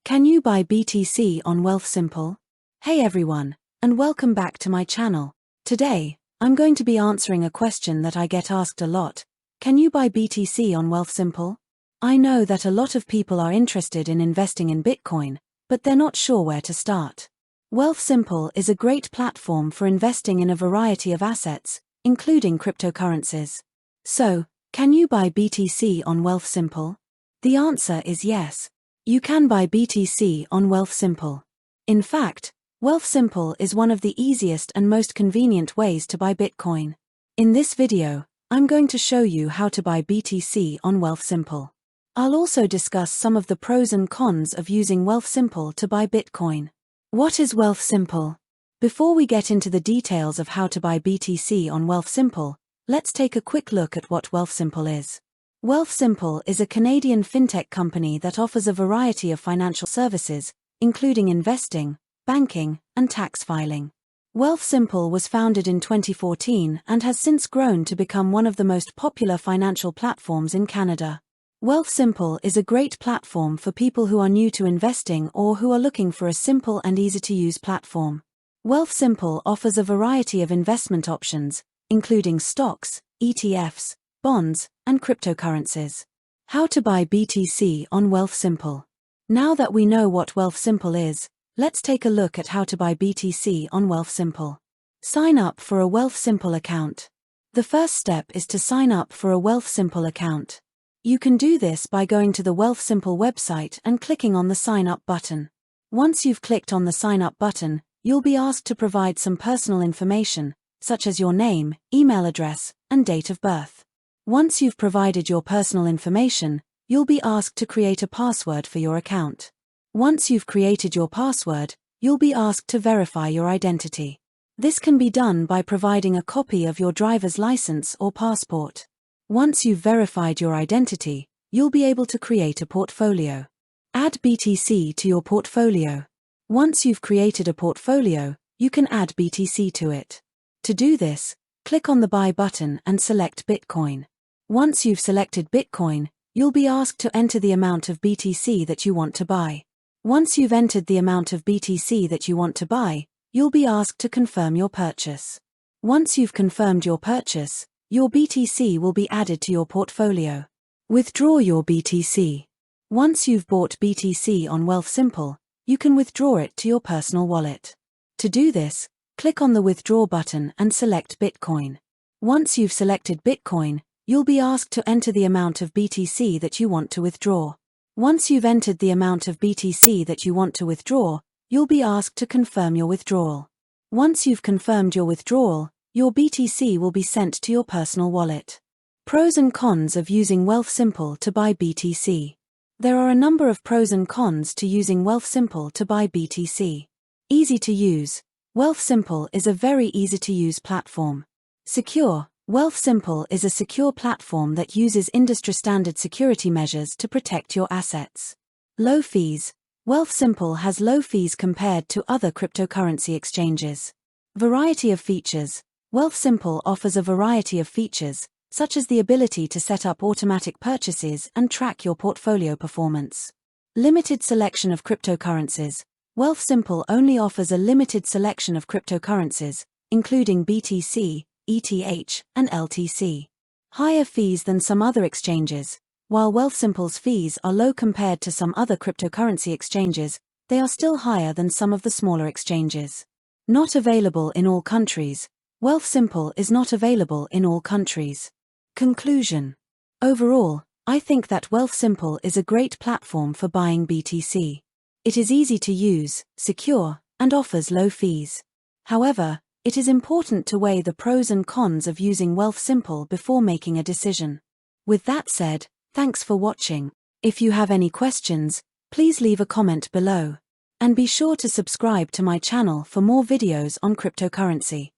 Can you buy BTC on Wealthsimple? Hey everyone, and welcome back to my channel. Today, I'm going to be answering a question that I get asked a lot. Can you buy BTC on Wealthsimple? I know that a lot of people are interested in investing in Bitcoin, but they're not sure where to start. Wealthsimple is a great platform for investing in a variety of assets, including cryptocurrencies. So, can you buy BTC on Wealthsimple? The answer is yes. You can buy BTC on Wealthsimple. In fact, Wealthsimple is one of the easiest and most convenient ways to buy Bitcoin. In this video, I'm going to show you how to buy BTC on Wealthsimple. I'll also discuss some of the pros and cons of using Wealthsimple to buy Bitcoin. What is Wealthsimple? Before we get into the details of how to buy BTC on Wealthsimple, let's take a quick look at what Wealthsimple is. Wealthsimple is a Canadian fintech company that offers a variety of financial services, including investing, banking, and tax filing. Wealthsimple was founded in 2014 and has since grown to become one of the most popular financial platforms in Canada. Wealthsimple is a great platform for people who are new to investing or who are looking for a simple and easy-to-use platform. Wealthsimple offers a variety of investment options, including stocks, ETFs, bonds, and cryptocurrencies. How to buy BTC on Wealthsimple. Now that we know what Wealthsimple is, let's take a look at how to buy BTC on Wealthsimple. Sign up for a Wealthsimple account. The first step is to sign up for a Wealthsimple account. You can do this by going to the Wealthsimple website and clicking on the Sign Up button. Once you've clicked on the Sign Up button, you'll be asked to provide some personal information, such as your name, email address, and date of birth. Once you've provided your personal information, you'll be asked to create a password for your account. Once you've created your password, you'll be asked to verify your identity. This can be done by providing a copy of your driver's license or passport. Once you've verified your identity, you'll be able to create a portfolio. Add BTC to your portfolio. Once you've created a portfolio, you can add BTC to it. To do this, click on the Buy button and select Bitcoin. Once you've selected Bitcoin, you'll be asked to enter the amount of BTC that you want to buy. Once you've entered the amount of BTC that you want to buy, you'll be asked to confirm your purchase. Once you've confirmed your purchase, your BTC will be added to your portfolio. Withdraw your BTC. Once you've bought BTC on Wealthsimple, you can withdraw it to your personal wallet. To do this, click on the Withdraw button and select Bitcoin. Once you've selected Bitcoin, you'll be asked to enter the amount of BTC that you want to withdraw. Once you've entered the amount of BTC that you want to withdraw, you'll be asked to confirm your withdrawal. Once you've confirmed your withdrawal, your BTC will be sent to your personal wallet. Pros and cons of using Wealthsimple to buy BTC. There are a number of pros and cons to using Wealthsimple to buy BTC. Easy to use. Wealthsimple is a very easy-to-use platform. Secure. Wealthsimple is a secure platform that uses industry-standard security measures to protect your assets. Low fees. Wealthsimple has low fees compared to other cryptocurrency exchanges. Variety of features. Wealthsimple offers a variety of features, such as the ability to set up automatic purchases and track your portfolio performance. Limited selection of cryptocurrencies. Wealthsimple only offers a limited selection of cryptocurrencies, including BTC, ETH, and LTC. Higher fees than some other exchanges. While Wealthsimple's fees are low compared to some other cryptocurrency exchanges, they are still higher than some of the smaller exchanges. Not available in all countries. Wealthsimple is not available in all countries. Conclusion. Overall, I think that Wealthsimple is a great platform for buying BTC. It is easy to use, secure, and offers low fees. However, it is important to weigh the pros and cons of using Wealthsimple before making a decision. With that said, thanks for watching. If you have any questions, please leave a comment below. And be sure to subscribe to my channel for more videos on cryptocurrency.